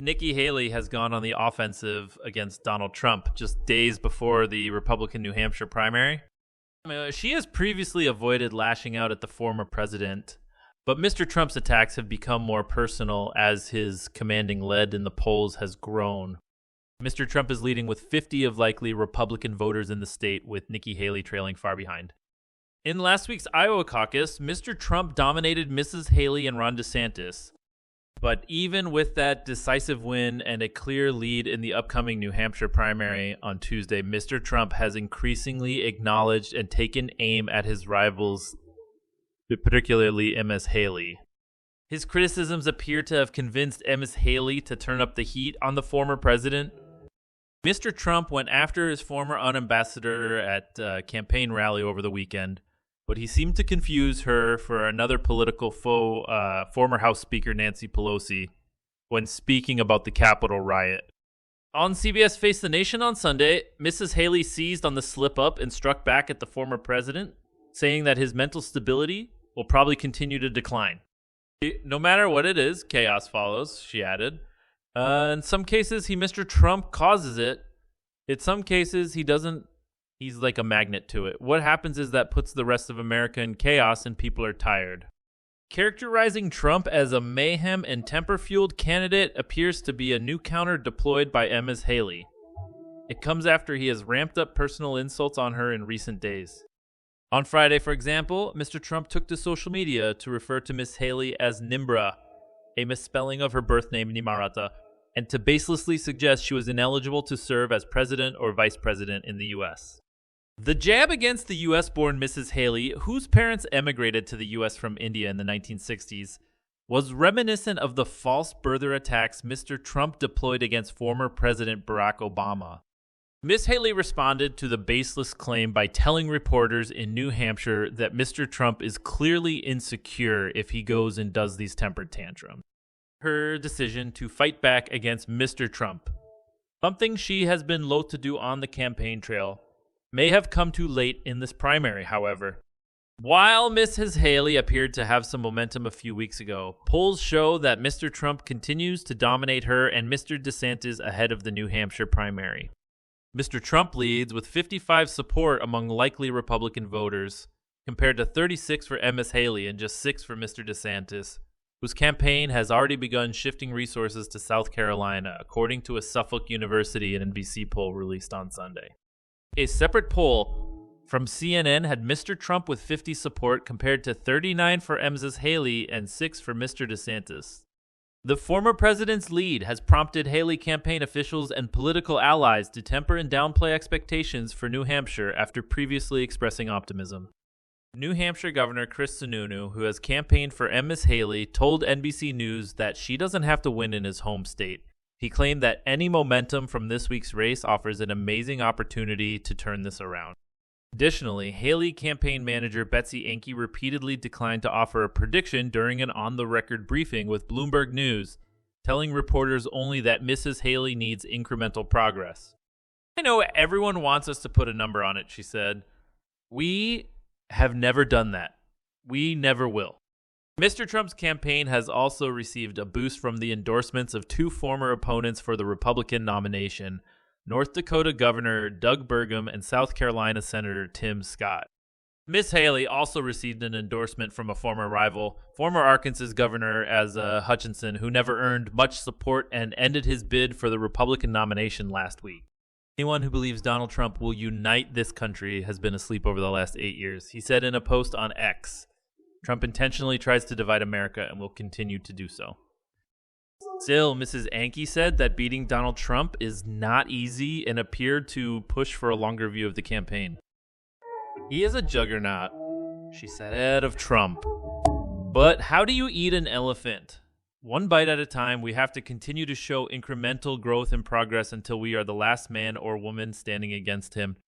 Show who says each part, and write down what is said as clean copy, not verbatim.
Speaker 1: Nikki Haley has gone on the offensive against Donald Trump just days before the Republican New Hampshire primary. She has previously avoided lashing out at the former president, but Mr. Trump's attacks have become more personal as his commanding lead in the polls has grown. Mr. Trump is leading with 50 of likely Republican voters in the state, with Nikki Haley trailing far behind. In last week's Iowa caucus, Mr. Trump dominated Mrs. Haley and Ron DeSantis. But even with that decisive win and a clear lead in the upcoming New Hampshire primary on Tuesday, Mr. Trump has increasingly acknowledged and taken aim at his rivals, particularly Ms. Haley. His criticisms appear to have convinced Ms. Haley to turn up the heat on the former president. Mr. Trump went after his former ambassador at a campaign rally over the weekend, but he seemed to confuse her for another political foe, former House Speaker Nancy Pelosi, when speaking about the Capitol riot. On CBS Face the Nation on Sunday, Mrs. Haley seized on the slip-up and struck back at the former president, saying that his mental stability will probably continue to decline. No matter what it is, chaos follows, she added. In some cases, Mr. Trump causes it. In some cases, he doesn't. He's like a magnet to it. What happens is that puts the rest of America in chaos and people are tired. Characterizing Trump as a mayhem and temper-fueled candidate appears to be a new counter deployed by Ms. Haley. It comes after he has ramped up personal insults on her in recent days. On Friday, for example, Mr. Trump took to social media to refer to Ms. Haley as Nimbra, a misspelling of her birth name Nimarata, and to baselessly suggest she was ineligible to serve as president or vice president in the U.S. The jab against the U.S.-born Mrs. Haley, whose parents emigrated to the U.S. from India in the 1960s, was reminiscent of the false birther attacks Mr. Trump deployed against former President Barack Obama. Ms. Haley responded to the baseless claim by telling reporters in New Hampshire that Mr. Trump is clearly insecure if he goes and does these tempered tantrums. Her decision to fight back against Mr. Trump, something she has been loath to do on the campaign trail, may have come too late in this primary, however. While Mrs. Haley appeared to have some momentum a few weeks ago, polls show that Mr. Trump continues to dominate her and Mr. DeSantis ahead of the New Hampshire primary. Mr. Trump leads with 55 support among likely Republican voters, compared to 36 for Ms. Haley and just 6 for Mr. DeSantis, whose campaign has already begun shifting resources to South Carolina, according to a Suffolk University and NBC poll released on Sunday. A separate poll from CNN had Mr. Trump with 50 support compared to 39 for Mrs. Haley and 6 for Mr. DeSantis. The former president's lead has prompted Haley campaign officials and political allies to temper and downplay expectations for New Hampshire after previously expressing optimism. New Hampshire Governor Chris Sununu, who has campaigned for Ms. Haley, told NBC News that she doesn't have to win in his home state. He claimed that any momentum from this week's race offers an amazing opportunity to turn this around. Additionally, Haley campaign manager Betsy Anke repeatedly declined to offer a prediction during an on-the-record briefing with Bloomberg News, telling reporters only that Mrs. Haley needs incremental progress. I know everyone wants us to put a number on it, she said. We have never done that. We never will. Mr. Trump's campaign has also received a boost from the endorsements of 2 former opponents for the Republican nomination, North Dakota Governor Doug Burgum and South Carolina Senator Tim Scott. Ms. Haley also received an endorsement from a former rival, former Arkansas Governor Asa Hutchinson, who never earned much support and ended his bid for the Republican nomination last week. Anyone who believes Donald Trump will unite this country has been asleep over the last 8 years, he said in a post on X. Trump intentionally tries to divide America and will continue to do so. Still, Mrs. Anke said that beating Donald Trump is not easy and appeared to push for a longer view of the campaign. He is a juggernaut, she said of Trump. But how do you eat an elephant? One bite at a time, we have to continue to show incremental growth and progress until we are the last man or woman standing against him.